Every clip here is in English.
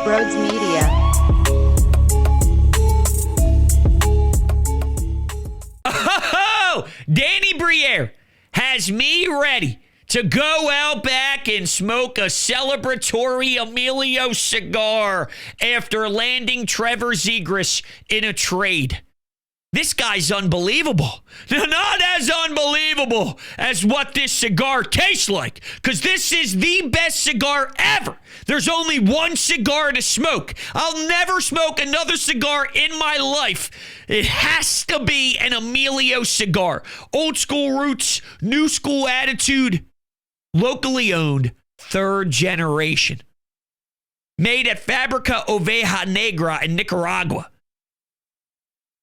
Broads Media. Oh, Danny Briere has me ready to go out back and smoke a celebratory Emilio cigar after landing Trevor Zegras in a trade. This guy's unbelievable. Not as unbelievable as what this cigar tastes like, because this is the best cigar ever. There's only one cigar to smoke. I'll never smoke another cigar in my life. It has to be an Emilio cigar. Old school roots, new school attitude, locally owned, third generation. Made at Fabrica Oveja Negra in Nicaragua.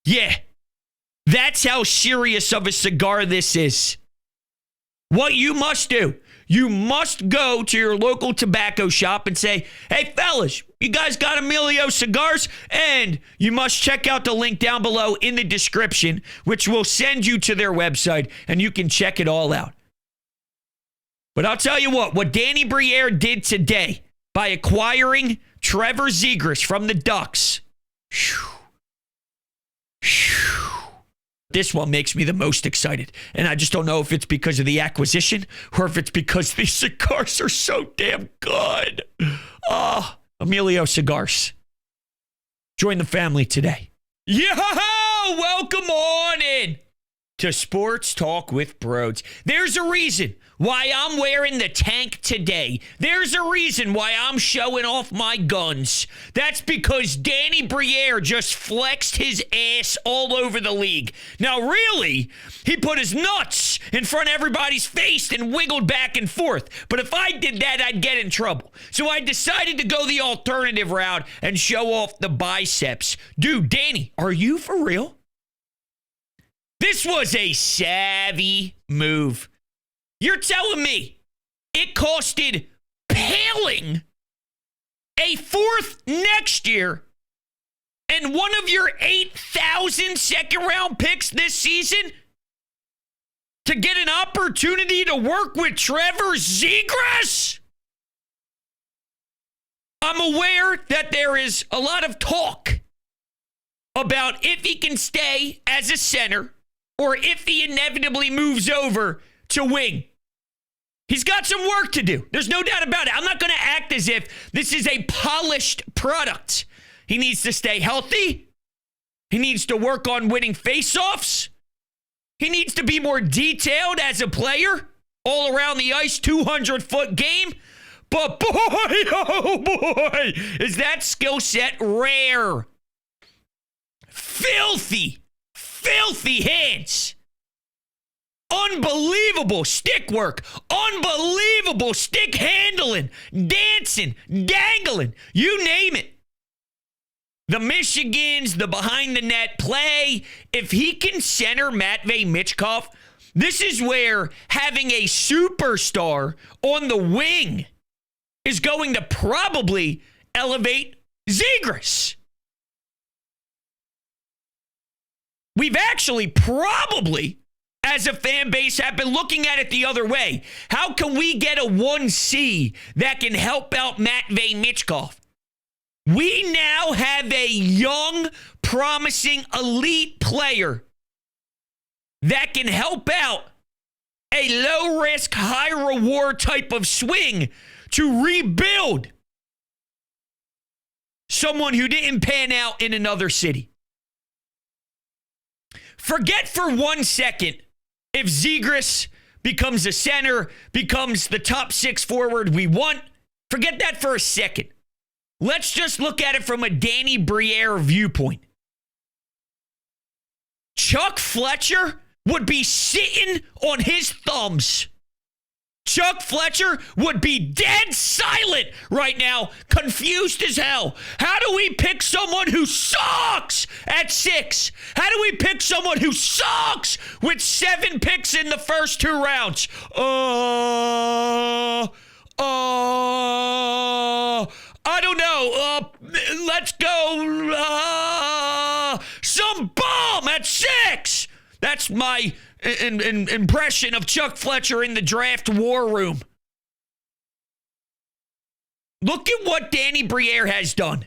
Yeah. That's how serious of a cigar this is. What you must do, you must go to your local tobacco shop and say, hey, fellas, you guys got Emilio cigars? And you must check out the link down below in the description, which will send you to their website, and you can check it all out. But I'll tell you what Danny Briere did today by acquiring Trevor Zegras from the Ducks. Whew. This one makes me the most excited. And I just don't know if it's because of the acquisition or if it's because these cigars are so damn good. Emilio Cigars. Join the family today. Yo! Welcome on in to Sports Talk with Broads. There's a reason why I'm wearing the tank today. There's a reason why I'm showing off my guns. That's because Danny Briere just flexed his ass all over the league. Now, really, he put his nuts in front of everybody's face and wiggled back and forth. But if I did that, I'd get in trouble. So I decided to go the alternative route and show off the biceps. Dude, Danny, are you for real? This was a savvy move. You're telling me it costed Paling a fourth next year and one of your 8,000 second-round picks this season to get an opportunity to work with Trevor Zegras? I'm aware that there is a lot of talk about if he can stay as a center or if he inevitably moves over to wing. He's got some work to do. There's no doubt about it. I'm not going to act as if this is a polished product. He needs to stay healthy. He needs to work on winning faceoffs. He needs to be more detailed as a player, all around the ice, 200-foot game. But boy, oh boy, is that skill set rare. Filthy hands. Unbelievable stick work. Unbelievable stick handling. Dancing. Dangling. You name it. The Michigans, the behind the net play. If he can center Matvei Michkov, this is where having a superstar on the wing is going to probably elevate Zegras. We've actually probably, as a fan base, have been looking at it the other way. How can we get a 1C that can help out Matvei Michkov? We now have a young, promising, elite player that can help out a low-risk, high-reward type of swing to rebuild someone who didn't pan out in another city. Forget for 1 second if Zegras becomes a center, becomes the top 6 forward we want. Forget that for a second. Let's just look at it from a Danny Briere viewpoint. Chuck Fletcher would be sitting on his thumbs. Chuck Fletcher would be dead silent right now, confused as hell. How do we pick someone who sucks at 6? How do we pick someone who sucks with 7 picks in the first 2 rounds? I don't know. Let's go. Some bum at 6. That's my impression of Chuck Fletcher in the draft war room. Look at what Danny Briere has done.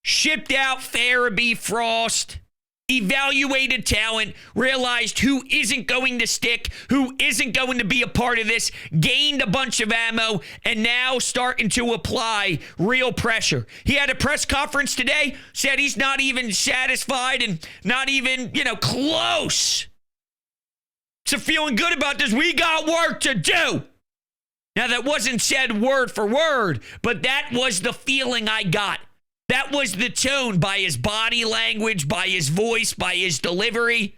Shipped out Farabee, Frost, evaluated talent, realized who isn't going to stick, who isn't going to be a part of this, gained a bunch of ammo, and now starting to apply real pressure. He had a press conference today, said he's not even satisfied and not even, close to feeling good about this. We got work to do. Now, that wasn't said word for word, but that was the feeling I got. That was the tone by his body language, by his voice, by his delivery.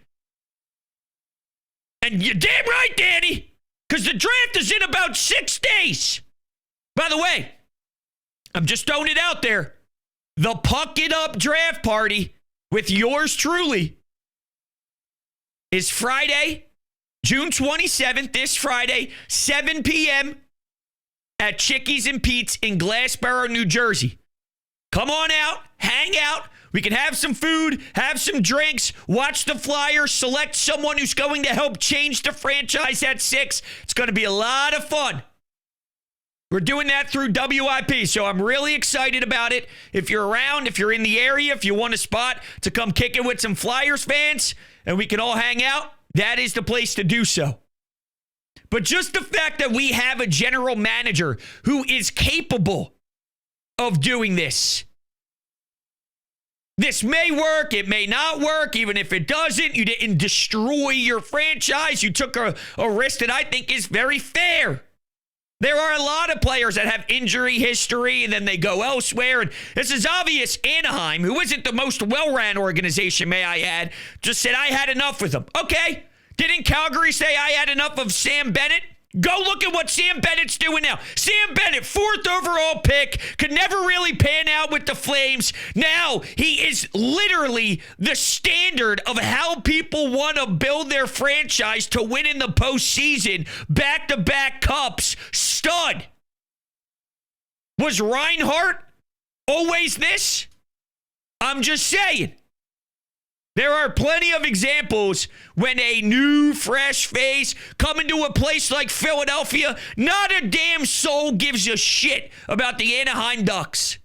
And you're damn right, Danny, because the draft is in about 6 days. By the way, I'm just throwing it out there. The Puck It Up draft party with yours truly is Friday, June 27th, this Friday, 7 p.m. at Chickies and Pete's in Glassboro, New Jersey. Come on out, hang out. We can have some food, have some drinks, watch the Flyers, select someone who's going to help change the franchise at 6. It's going to be a lot of fun. We're doing that through WIP, so I'm really excited about it. If you're around, if you're in the area, if you want a spot to come kick it with some Flyers fans and we can all hang out, that is the place to do so. But just the fact that we have a general manager who is capable of doing this. This may work, it may not work. Even if it doesn't, you didn't destroy your franchise. You took a risk that I think is very fair. There are a lot of players that have injury history and then they go elsewhere. And this is obvious. Anaheim, who isn't the most well-ran organization, may I add, just said, I had enough with them. Okay. Didn't Calgary say I had enough of Sam Bennett? Go look at what Sam Bennett's doing now. Sam Bennett, 4th overall pick, could never really pan out with the Flames. Now he is literally the standard of how people want to build their franchise to win in the postseason. Back-to-back cups. Stud. Was Reinhart always this? I'm just saying. There are plenty of examples when a new, fresh face coming to a place like Philadelphia, not a damn soul gives a shit about the Anaheim Ducks.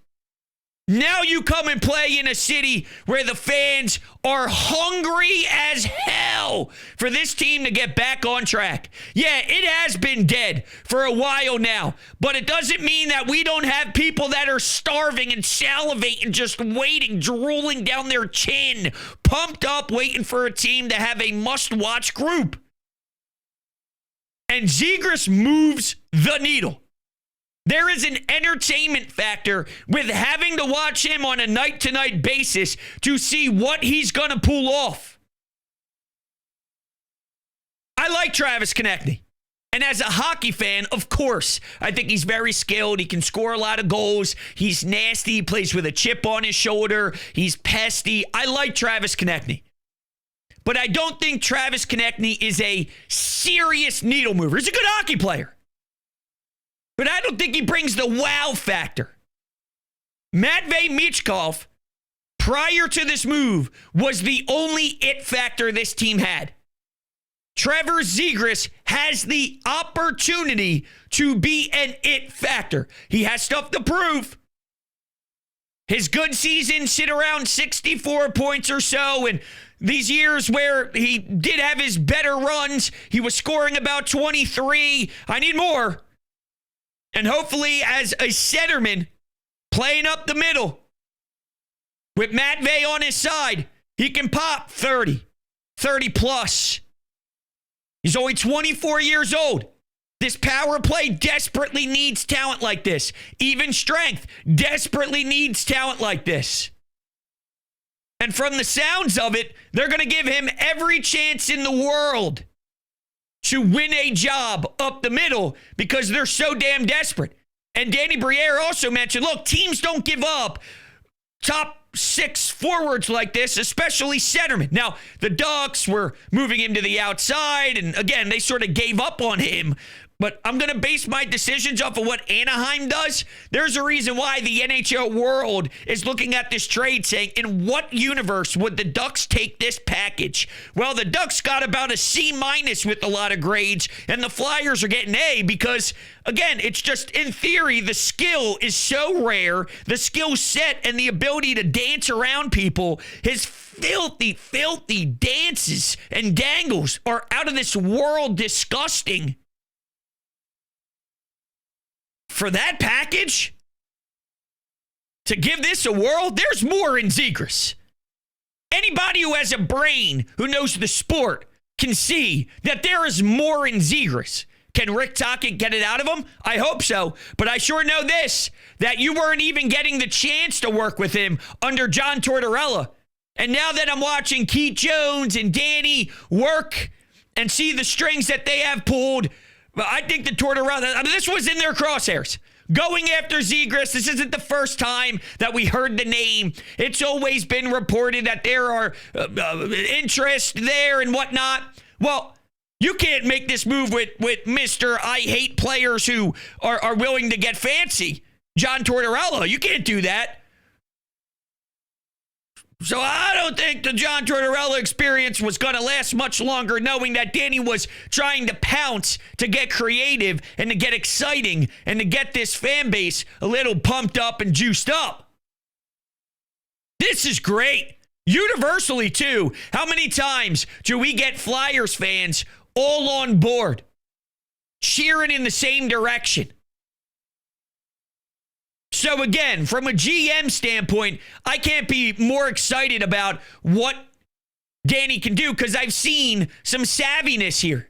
Now you come and play in a city where the fans are hungry as hell for this team to get back on track. Yeah, it has been dead for a while now, but it doesn't mean that we don't have people that are starving and salivating, just waiting, drooling down their chin, pumped up, waiting for a team to have a must-watch group. And Zegras moves the needle. There is an entertainment factor with having to watch him on a night-to-night basis to see what he's going to pull off. I like Travis Konecny. And as a hockey fan, of course, I think he's very skilled. He can score a lot of goals. He's nasty. He plays with a chip on his shoulder. He's pesty. I like Travis Konecny. But I don't think Travis Konecny is a serious needle mover. He's a good hockey player. But I don't think he brings the wow factor. Matvei Michkov, prior to this move, was the only it factor this team had. Trevor Zegras has the opportunity to be an it factor. He has stuff to prove. His good seasons sit around 64 points or so, and these years where he did have his better runs, he was scoring about 23. I need more. And hopefully, as a centerman, playing up the middle, with Matvei on his side, he can pop 30 plus. He's only 24 years old. This power play desperately needs talent like this. Even strength desperately needs talent like this. And from the sounds of it, they're going to give him every chance in the world to win a job up the middle because they're so damn desperate. And Danny Briere also mentioned, look, teams don't give up top 6 forwards like this, especially centermen. Now, the Ducks were moving him to the outside, and again, they sort of gave up on him. but I'm going to base my decisions off of what Anaheim does. There's a reason why the NHL world is looking at this trade saying, in what universe would the Ducks take this package? Well, the Ducks got about a C- with a lot of grades, and the Flyers are getting A because, again, it's just, in theory, the skill is so rare, the skill set and the ability to dance around people, his filthy dances and dangles are out of this world disgusting. For that package, to give this a whirl, there's more in Zegras. Anybody who has a brain, who knows the sport, can see that there is more in Zegras. Can Rick Tocchet get it out of him? I hope so. But I sure know this, that you weren't even getting the chance to work with him under John Tortorella. And now that I'm watching Keith Jones and Danny work and see the strings that they have pulled, I think the Tortorella, this was in their crosshairs. Going after Zegras, this isn't the first time that we heard the name. It's always been reported that there are interest there and whatnot. Well, you can't make this move with Mr. I hate players who are willing to get fancy. John Tortorella, you can't do that. So I don't think the John Tortorella experience was going to last much longer, knowing that Danny was trying to pounce, to get creative, and to get exciting, and to get this fan base a little pumped up and juiced up. This is great. Universally, too. How many times do we get Flyers fans all on board, cheering in the same direction? So again, from a GM standpoint, I can't be more excited about what Danny can do because I've seen some savviness here.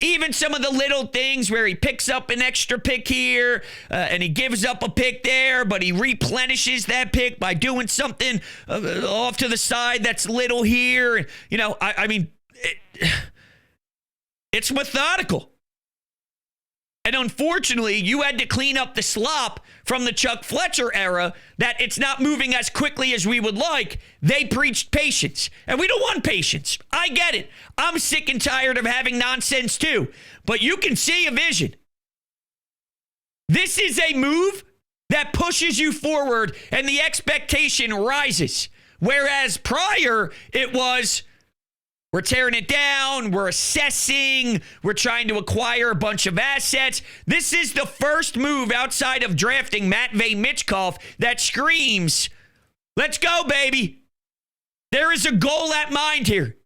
Even some of the little things where he picks up an extra pick here and he gives up a pick there, but he replenishes that pick by doing something off to the side that's little here. You know, I mean, it's methodical. And unfortunately, you had to clean up the slop from the Chuck Fletcher era that it's not moving as quickly as we would like. They preached patience, and we don't want patience. I get it. I'm sick and tired of having nonsense too, but you can see a vision. This is a move that pushes you forward and the expectation rises. Whereas prior, it was, we're tearing it down, we're assessing, we're trying to acquire a bunch of assets. This is the first move outside of drafting Matvei Michkov that screams, let's go, baby. There is a goal at mind here.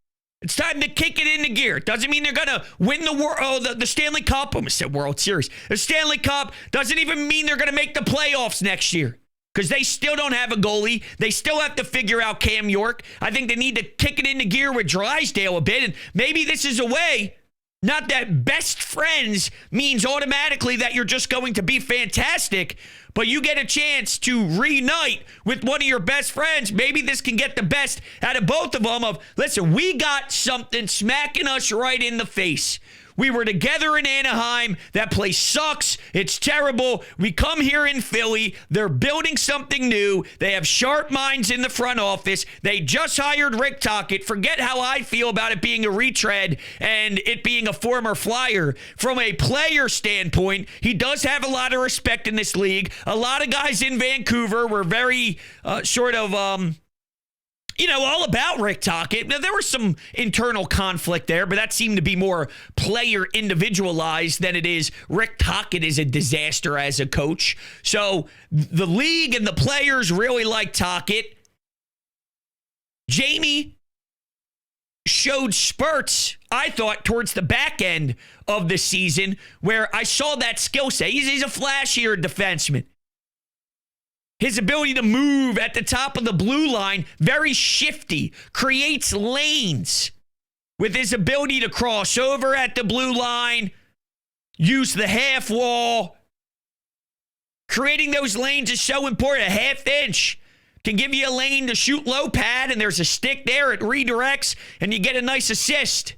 It's time to kick it into gear. It doesn't mean they're going to win the Stanley Cup. I almost said World Series. The Stanley Cup doesn't even mean they're going to make the playoffs next year. Because they still don't have a goalie. They still have to figure out Cam York. I think they need to kick it into gear with Drysdale a bit. And maybe this is a way, not that best friends means automatically that you're just going to be fantastic, but you get a chance to reunite with one of your best friends. Maybe this can get the best out of both of them of, listen, we got something smacking us right in the face. We were together in Anaheim. That place sucks. It's terrible. We come here in Philly. They're building something new. They have sharp minds in the front office. They just hired Rick Tocchet. Forget how I feel about it being a retread and it being a former Flyer. From a player standpoint, he does have a lot of respect in this league. A lot of guys in Vancouver were very all about Rick Tocchet. Now, there was some internal conflict there, but that seemed to be more player individualized than it is Rick Tocchet is a disaster as a coach. So the league and the players really like Tocchet. Jamie showed spurts, I thought, towards the back end of the season where I saw that skill set. He's a flashier defenseman. His ability to move at the top of the blue line, very shifty, creates lanes with his ability to cross over at the blue line, use the half wall. Creating those lanes is so important. A half inch can give you a lane to shoot low pad, and there's a stick there. It redirects, and you get a nice assist.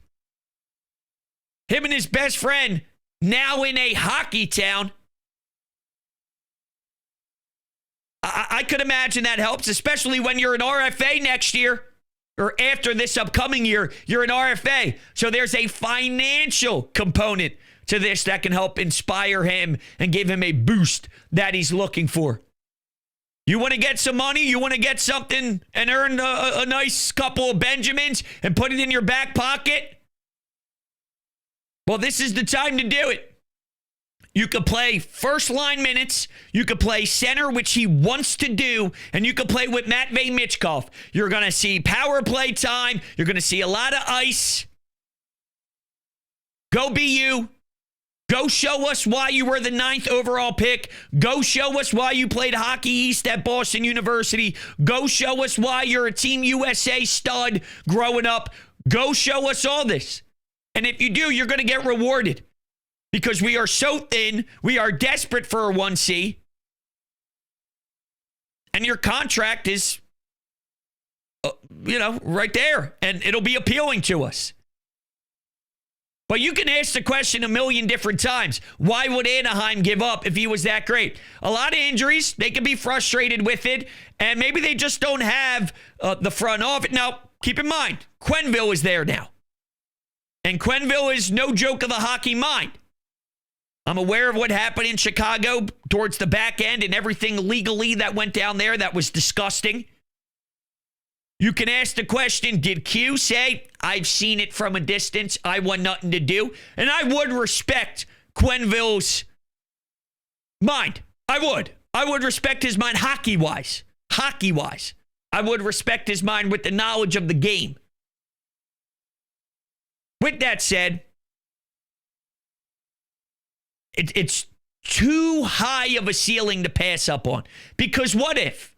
Him and his best friend, now in a hockey town. I could imagine that helps, especially when you're an RFA next year or after this upcoming year, you're an RFA. So there's a financial component to this that can help inspire him and give him a boost that he's looking for. You want to get some money? You want to get something and earn a nice couple of Benjamins and put it in your back pocket? Well, this is the time to do it. You could play first line minutes. You could play center, which he wants to do. And you could play with Matvey Michkov. You're going to see power play time. You're going to see a lot of ice. Go be you. Go show us why you were the 9th overall pick. Go show us why you played Hockey East at Boston University. Go show us why you're a Team USA stud growing up. Go show us all this. And if you do, you're going to get rewarded. Because we are so thin, we are desperate for a 1C. And your contract is, right there. And it'll be appealing to us. But you can ask the question a million different times. Why would Anaheim give up if he was that great? A lot of injuries. They can be frustrated with it. And maybe they just don't have the front office. Now, keep in mind, Quenneville is there now. And Quenneville is no joke of the hockey mind. I'm aware of what happened in Chicago towards the back end and everything legally that went down there that was disgusting. You can ask the question, did Q say, I've seen it from a distance, I want nothing to do? And I would respect Quenneville's mind. I would. I would respect his mind hockey-wise. Hockey-wise. I would respect his mind with the knowledge of the game. With that said, it's too high of a ceiling to pass up on. Because what if?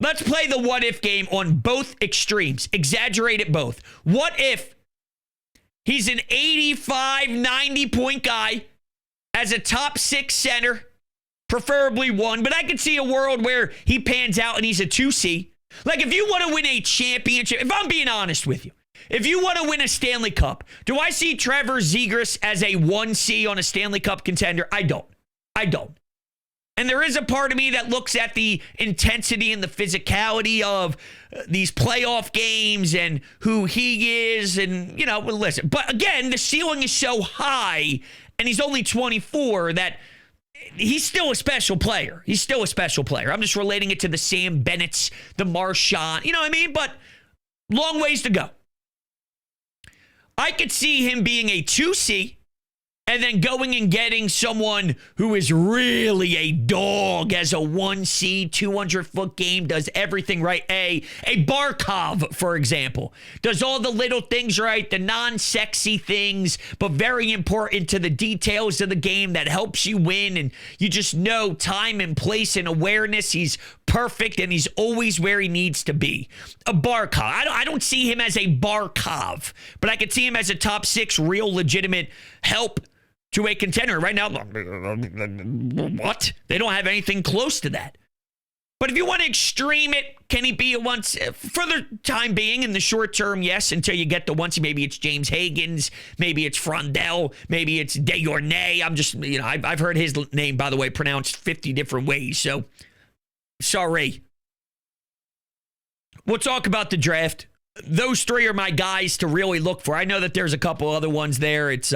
Let's play the what if game on both extremes. Exaggerate it both. What if he's an 85, 90-point guy as a top 6 center, preferably 1, but I could see a world where he pans out and he's a 2C. Like if you want to win a championship, if I'm being honest with you, if you want to win a Stanley Cup, do I see Trevor Zegras as a 1C on a Stanley Cup contender? I don't. And there is a part of me that looks at the intensity and the physicality of these playoff games and who he is and, listen. But again, the ceiling is so high and he's only 24 that he's still a special player. He's still a special player. I'm just relating it to the Sam Bennett's, the Marchand, you know what I mean? But long ways to go. I could see him being a 2C and then going and getting someone who is really a dog as a 1C, 200-foot game, does everything right. A Barkov, for example, does all the little things right, the non-sexy things, but very important to the details of the game that helps you win. And you just know time and place and awareness. He's perfect and he's always where he needs to be. A Barkov. I don't see him as a Barkov, but I could see him as a top 6 real legitimate help to a contender. Right now, what? They don't have anything close to that. But if you want to extreme it, can he be a once for the time being in the short term? Yes, until you get the once. Maybe it's James Higgins, maybe it's Frondell, maybe it's Dejournay. I'm just, I've heard his name, by the way, pronounced 50 different ways. So, sorry. We'll talk about the draft. Those 3 are my guys to really look for. I know that there's a couple other ones there. It's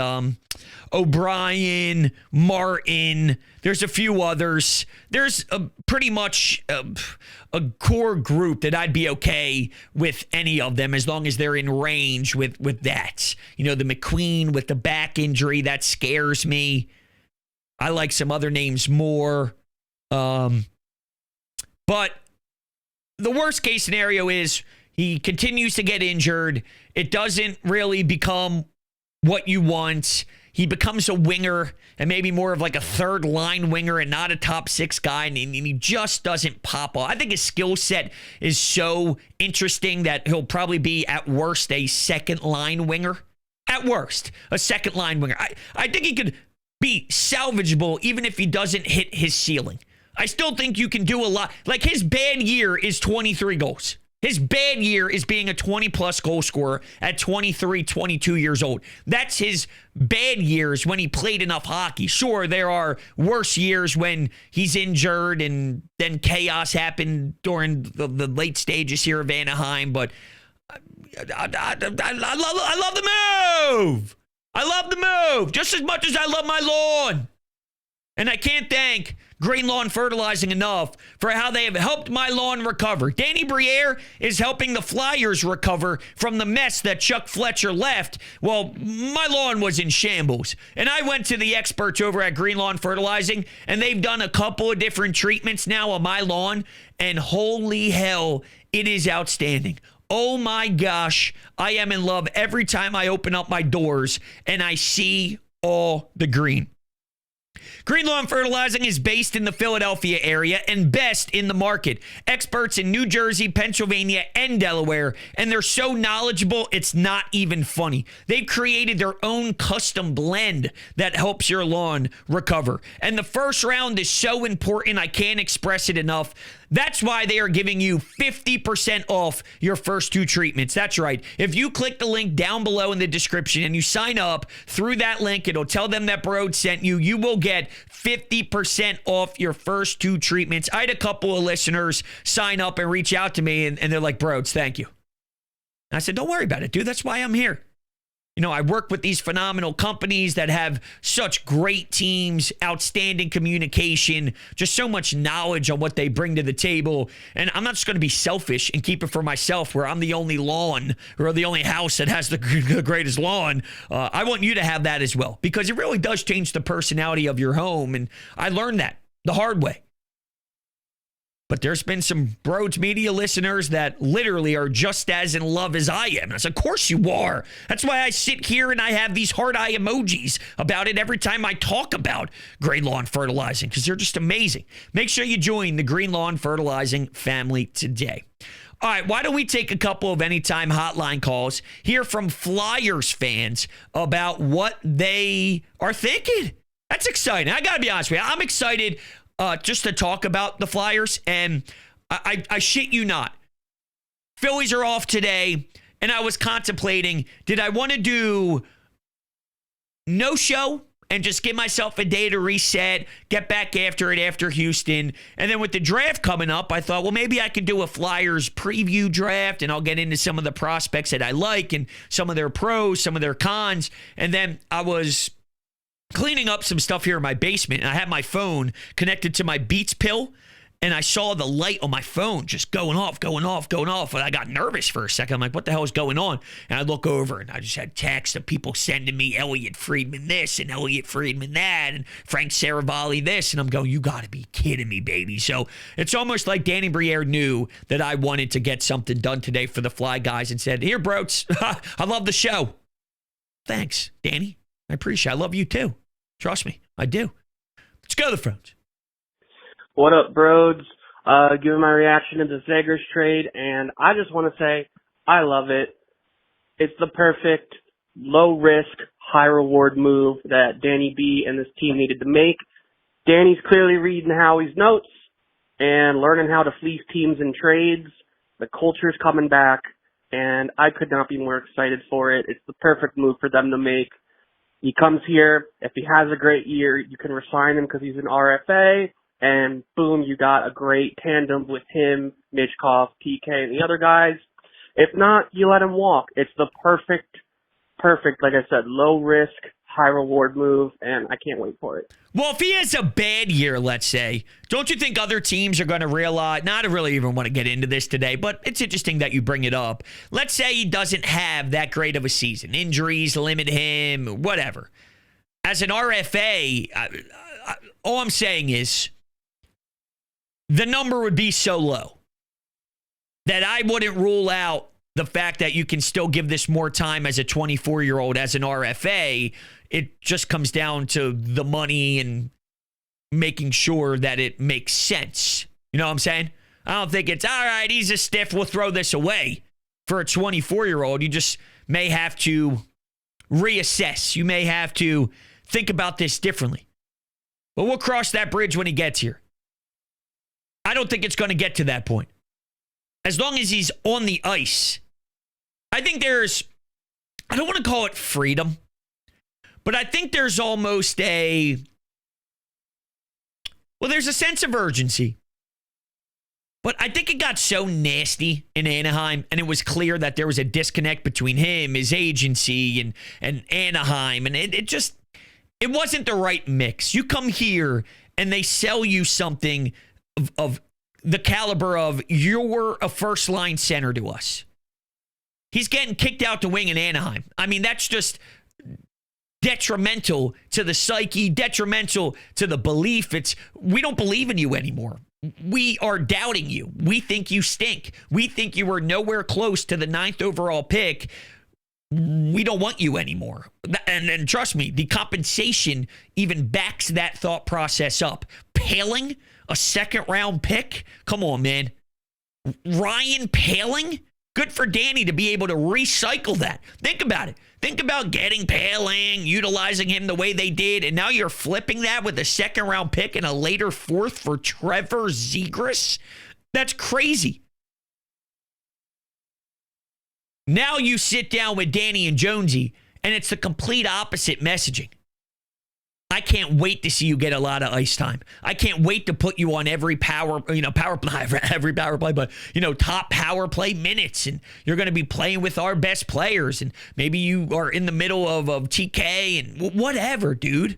O'Brien, Martin. There's a few others. There's pretty much a core group that I'd be okay with any of them as long as they're in range with that. The McQueen with the back injury, that scares me. I like some other names more. But the worst case scenario is he continues to get injured. It doesn't really become what you want. He becomes a winger and maybe more of like a third line winger and not a top 6 guy. And he just doesn't pop off. I think his skill set is so interesting that he'll probably be at worst a second line winger. At worst, a second line winger. I think he could be salvageable even if he doesn't hit his ceiling. I still think you can do a lot. Like his bad year is 23 goals. His bad year is being a 20-plus goal scorer at 23, 22 years old. That's his bad years when he played enough hockey. Sure, there are worse years when he's injured and then chaos happened during the late stages here of Anaheim, but I love the move. I love the move just as much as I love my lawn. And I can't thank Green Lawn Fertilizing enough for how they have helped my lawn recover. Danny Briere is helping the Flyers recover from the mess that Chuck Fletcher left. Well, my lawn was in shambles. And I went to the experts over at Green Lawn Fertilizing, and they've done a couple of different treatments now on my lawn. And holy hell, it is outstanding. Oh my gosh, I am in love every time I open up my doors and I see all the green. Green Lawn Fertilizing is based in the Philadelphia area and best in the market. Experts in New Jersey, Pennsylvania, and Delaware, and they're so knowledgeable, it's not even funny. They've created their own custom blend that helps your lawn recover. And the first round is so important, I can't express it enough. That's why they are giving you 50% off your first 2 treatments. That's right. If you click the link down below in the description and you sign up through that link, it'll tell them that Brode sent you. You will get 50% off your first 2 treatments. I had a couple of listeners sign up and reach out to me, and they're like, Brodes, thank you. And I said, don't worry about it, dude. That's why I'm here. You know, I work with these phenomenal companies that have such great teams, outstanding communication, just so much knowledge on what they bring to the table. And I'm not just going to be selfish and keep it for myself where I'm the only lawn or the only house that has the greatest lawn. I want you to have that as well, because it really does change the personality of your home. And I learned that the hard way. But there's been some Broads Media listeners that literally are just as in love as I am. And I said, of course you are. That's why I sit here and I have these heart eye emojis about it every time I talk about Green Lawn Fertilizing, because they're just amazing. Make sure you join the Green Lawn Fertilizing family today. All right, why don't we take a couple of anytime hotline calls, hear from Flyers fans about what they are thinking. That's exciting. I got to be honest with you. I'm excited just to talk about the Flyers, and I shit you not. Phillies are off today, and I was contemplating, did I want to do no show and just give myself a day to reset, get back after it after Houston, and then with the draft coming up, I thought, well, maybe I could do a Flyers preview draft, and I'll get into some of the prospects that I like and some of their pros, some of their cons, and then I was cleaning up some stuff here in my basement, and I had my phone connected to my Beats pill, and I saw the light on my phone just going off, and I got nervous for a second. I'm like, what the hell is going on? And I look over, and I just had texts of people sending me Elliot Friedman this and Elliot Friedman that and Frank Saravalli this, and I'm going, you got to be kidding me, baby. So it's almost like Danny Briere knew that I wanted to get something done today for the Fly guys and said, here, Broads, I love the show. Thanks, Danny. I appreciate it. I love you too. Trust me, I do. Let's go to the phones. What up, Broads? Giving my reaction to the Zegras trade, and I just want to say I love it. It's the perfect low-risk, high-reward move that Danny B and this team needed to make. Danny's clearly reading Howie's notes and learning how to fleece teams in trades. The culture's coming back, and I could not be more excited for it. It's the perfect move for them to make. He comes here. If he has a great year, you can resign him because he's an RFA, and boom, you got a great tandem with him, Mitchkov, PK, and the other guys. If not, you let him walk. It's the perfect, like I said, low risk, high reward move, and I can't wait for it. Well, if he has a bad year, let's say, don't you think other teams are going to realize, not to really even want to get into this today, but it's interesting that you bring it up. Let's say he doesn't have that great of a season. Injuries limit him, whatever. As an RFA, all I'm saying is the number would be so low that I wouldn't rule out the fact that you can still give this more time as a 24-year-old as an RFA. It just comes down to the money and making sure that it makes sense. You know what I'm saying? I don't think it's, all right, he's a stiff, we'll throw this away. For a 24-year-old, you just may have to reassess. You may have to think about this differently. But we'll cross that bridge when he gets here. I don't think it's going to get to that point. As long as he's on the ice, I think there's, I don't want to call it freedom, but I think there's almost there's a sense of urgency. But I think it got so nasty in Anaheim, and it was clear that there was a disconnect between him, his agency, and Anaheim, and it wasn't the right mix. You come here, and they sell you something of the caliber of, you're a first-line center to us. He's getting kicked out the wing in Anaheim. I mean, that's just detrimental to the psyche, detrimental to the belief. We don't believe in you anymore. We are doubting you. We think you stink. We think you were nowhere close to the 9th overall pick. We don't want you anymore. And trust me, the compensation even backs that thought process up. Paling a 2nd-round pick? Come on, man. Ryan Paling? Good for Danny to be able to recycle that. Think about it. Think about getting Paling, utilizing him the way they did, and now you're flipping that with a 2nd-round pick and a later 4th for Trevor Zegras? That's crazy. Now you sit down with Danny and Jonesy, and it's the complete opposite messaging. I can't wait to see you get a lot of ice time. I can't wait to put you on every power play, but, top power play minutes. And you're going to be playing with our best players. And maybe you are in the middle of TK and whatever, dude.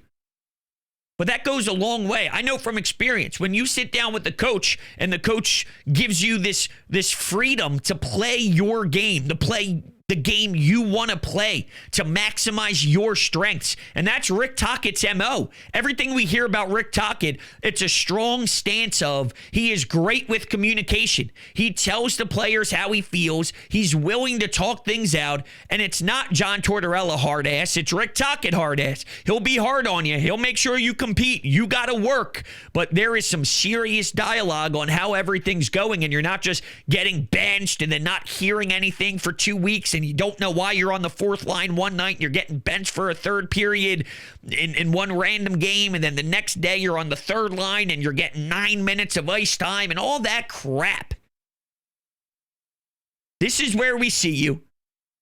But that goes a long way. I know from experience, when you sit down with the coach and the coach gives you this freedom to play your game, to play the game you want to play, to maximize your strengths. And that's Rick Tocchet's MO. Everything we hear about Rick Tocchet, it's a strong stance of, he is great with communication. He tells the players how he feels. He's willing to talk things out. And it's not John Tortorella hard ass. It's Rick Tocchet hard ass. He'll be hard on you. He'll make sure you compete. You got to work. But there is some serious dialogue on how everything's going. And you're not just getting benched and then not hearing anything for 2 weeks, and you don't know why you're on the 4th line one night and you're getting benched for a 3rd period in one random game, and then the next day you're on the 3rd line and you're getting 9 minutes of ice time and all that crap. This is where we see you.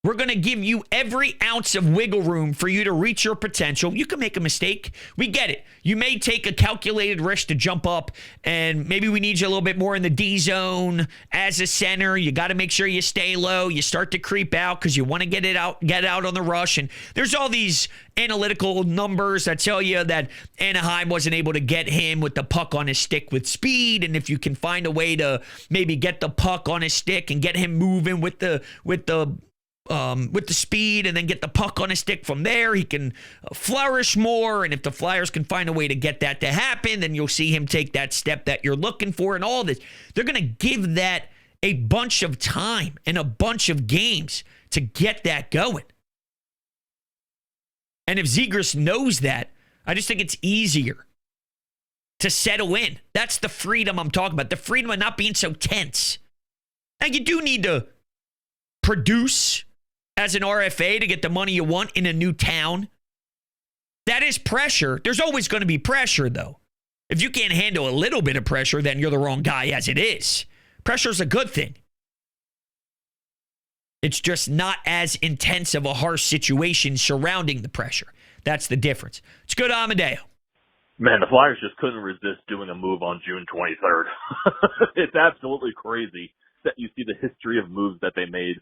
We're going to give you every ounce of wiggle room for you to reach your potential. You can make a mistake. We get it. You may take a calculated risk to jump up, and maybe we need you a little bit more in the D zone as a center. You got to make sure you stay low. You start to creep out because you want to get out on the rush. And there's all these analytical numbers that tell you that Anaheim wasn't able to get him with the puck on his stick with speed. And if you can find a way to maybe get the puck on his stick and get him moving with the speed, and then get the puck on his stick from there, he can flourish more. And if the Flyers can find a way to get that to happen, then you'll see him take that step that you're looking for. And all this, they're going to give that a bunch of time and a bunch of games to get that going. And if Zegras knows that, I just think it's easier to settle in. That's the freedom I'm talking about, the freedom of not being so tense. Now, you do need to produce as an RFA to get the money you want in a new town. That is pressure. There's always going to be pressure, though. If you can't handle a little bit of pressure, then you're the wrong guy as it is. Pressure's a good thing. It's just not as intense of a harsh situation surrounding the pressure. That's the difference. Let's go to Amadeo. Man, the Flyers just couldn't resist doing a move on June 23rd. It's absolutely crazy that you see the history of moves that they made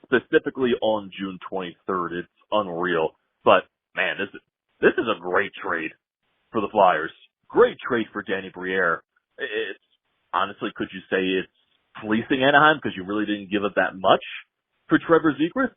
specifically on June 23rd. It's unreal. But, man, this is a great trade for the Flyers. Great trade for Danny Briere. It's, honestly, could you say it's fleecing Anaheim because you really didn't give up that much for Trevor Zegras?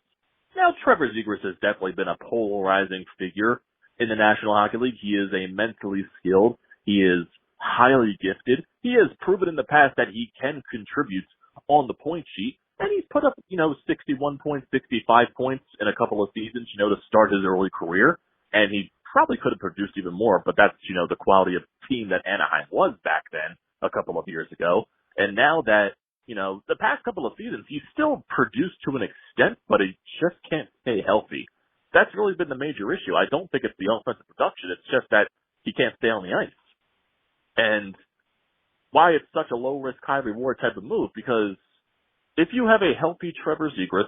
Now, Trevor Zegras has definitely been a polarizing figure in the National Hockey League. He is a mentally skilled. He is highly gifted. He has proven in the past that he can contribute on the point sheet. And he's put up, 61 points, 65 points in a couple of seasons, to start his early career. And he probably could have produced even more, but that's, the quality of team that Anaheim was back then a couple of years ago. And now that, the past couple of seasons, he's still produced to an extent, but he just can't stay healthy. That's really been the major issue. I don't think it's the offensive production. It's just that he can't stay on the ice. And why it's such a low-risk, high-reward type of move, because if you have a healthy Trevor Zegras,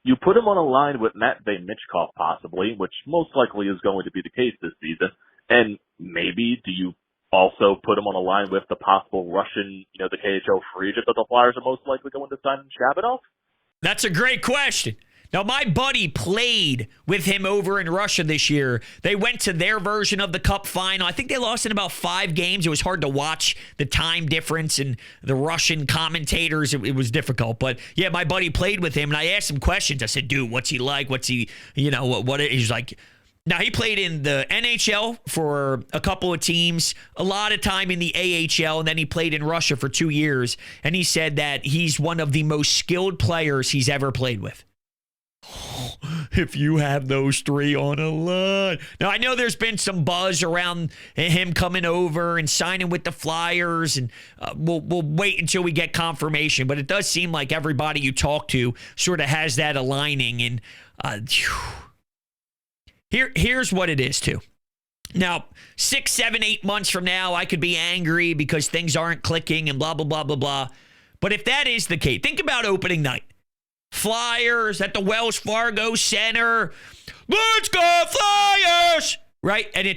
you put him on a line with Matvei Michkov possibly, which most likely is going to be the case this season, and maybe do you also put him on a line with the possible Russian, the KHL free agent that the Flyers are most likely going to sign, Shabbatov? That's a great question. Now, my buddy played with him over in Russia this year. They went to their version of the Cup final. I think they lost in about 5 games. It was hard to watch the time difference and the Russian commentators. It was difficult. But, yeah, my buddy played with him, and I asked him questions. I said, dude, what's he like? What's he, what he's like. Now, he played in the NHL for a couple of teams, a lot of time in the AHL, and then he played in Russia for 2 years. And he said that he's one of the most skilled players he's ever played with. If you have those 3 on a line. Now, I know there's been some buzz around him coming over and signing with the Flyers, and we'll wait until we get confirmation. But it does seem like everybody you talk to sort of has that aligning. And here's what it is, too. Now, 6, 7, 8 months from now, I could be angry because things aren't clicking and blah, blah, blah, blah, blah. But if that is the case, think about opening night. Flyers at the Wells Fargo Center. Let's go Flyers! Right? And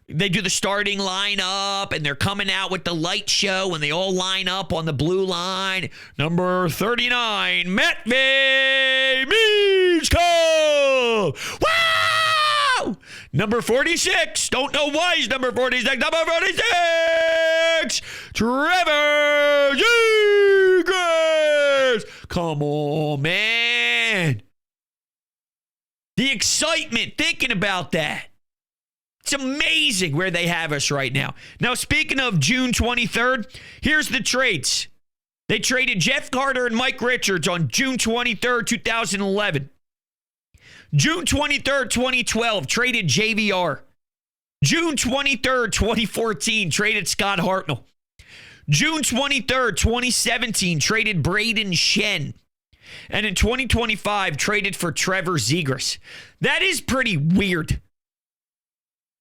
they do the starting lineup, and they're coming out with the light show, and they all line up on the blue line. Number 39, Matvei Michkov. Wow! Number 46, don't know why he's number 46. Number 46, Trevor Zegras. Come on, man. The excitement thinking about that. It's amazing where they have us right now. Now, speaking of June 23rd, here's the trades. They traded Jeff Carter and Mike Richards on June 23rd, 2011. June 23rd, 2012, traded JVR. June 23rd, 2014, traded Scott Hartnell. June 23rd, 2017, traded Braden Shen. And in 2025, traded for Trevor Zegras. That is pretty weird.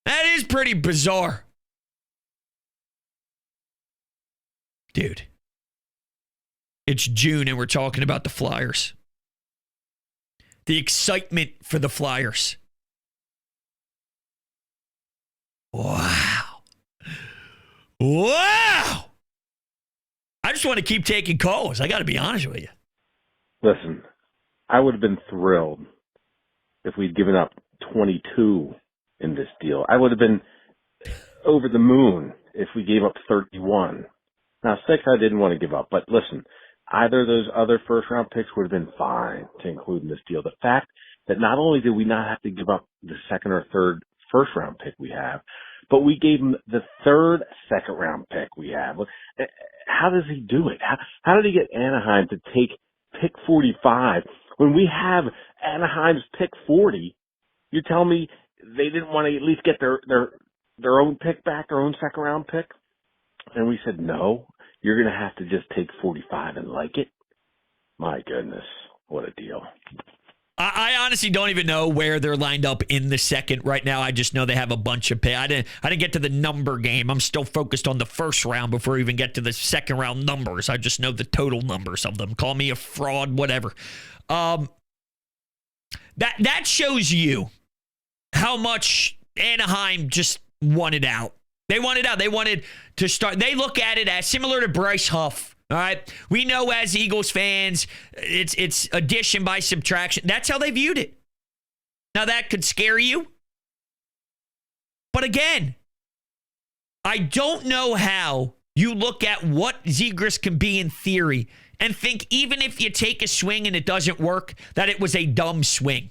That is pretty bizarre. Dude, it's June and we're talking about the Flyers. The excitement for the Flyers. Wow. Wow. I just want to keep taking calls. I got to be honest with you. Listen, I would have been thrilled if we'd given up 22 in this deal. I would have been over the moon if we gave up 31. Now, 6 I didn't want to give up, but listen, either of those other first-round picks would have been fine to include in this deal. The fact that not only did we not have to give up the second or third first-round pick we have, but we gave him the 3rd second-round pick we have. How does he do it? How did he get Anaheim to take pick 45 when we have Anaheim's pick 40? You're telling me they didn't want to at least get their own pick back, their own second-round pick? And we said, no, you're going to have to just take 45 and like it? My goodness, what a deal. I honestly don't even know where they're lined up in the second right now. I just know they have a bunch of picks. I didn't get to the number game. I'm still focused on the first round before I even get to the second round numbers. I just know the total numbers of them. Call me a fraud, whatever. That shows you how much Anaheim just wanted out. They wanted out. They wanted to start. They look at it as similar to Bryce Huff. All right. We know as Eagles fans, it's addition by subtraction. That's how they viewed it. Now that could scare you. But again, I don't know how you look at what Zegras can be in theory and think even if you take a swing and it doesn't work, that it was a dumb swing.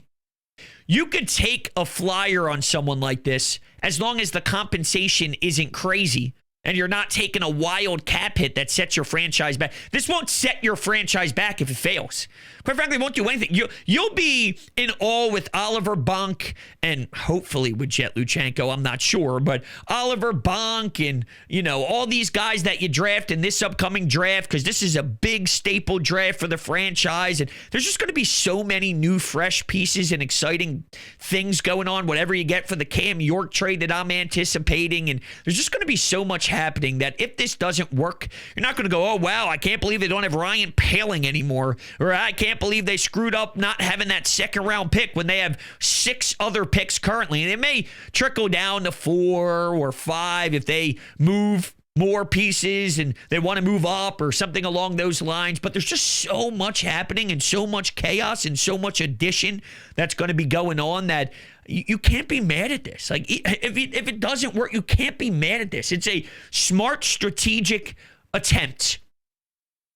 You could take a flyer on someone like this as long as the compensation isn't crazy and you're not taking a wild cap hit that sets your franchise back. This won't set your franchise back if it fails. Quite frankly, it won't do anything. You'll be in awe with Oliver Bonk and hopefully with Jet Luchenko. I'm not sure, but Oliver Bonk and, all these guys that you draft in this upcoming draft, because this is a big staple draft for the franchise. And there's just going to be so many new, fresh pieces and exciting things going on, whatever you get for the Cam York trade that I'm anticipating. And there's just going to be so much happening that if this doesn't work, you're not going to go, oh, wow, I can't believe they don't have Ryan Paling anymore. Or I can't believe they screwed up not having that second-round pick when they have 6 other picks currently. And it may trickle down to 4 or 5 if they move more pieces and they want to move up or something along those lines. But there's just so much happening and so much chaos and so much addition that's going to be going on that you can't be mad at this. Like, if it doesn't work, you can't be mad at this. It's a smart, strategic attempt.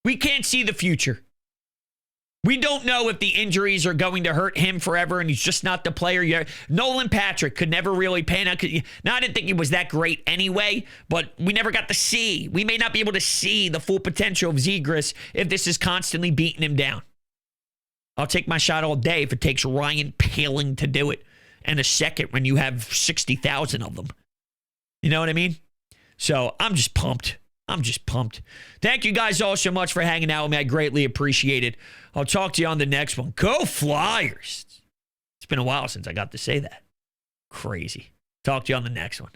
We can't see the future. We don't know if the injuries are going to hurt him forever and he's just not the player yet. Nolan Patrick could never really pan out. Now, I didn't think he was that great anyway, but we never got to see. We may not be able to see the full potential of Zegras if this is constantly beating him down. I'll take my shot all day if it takes Ryan Paling to do it. And a second when you have 60,000 of them. You know what I mean? So I'm just pumped. Thank you guys all so much for hanging out with me. I greatly appreciate it. I'll talk to you on the next one. Go Flyers. It's been a while since I got to say that. Crazy. Talk to you on the next one.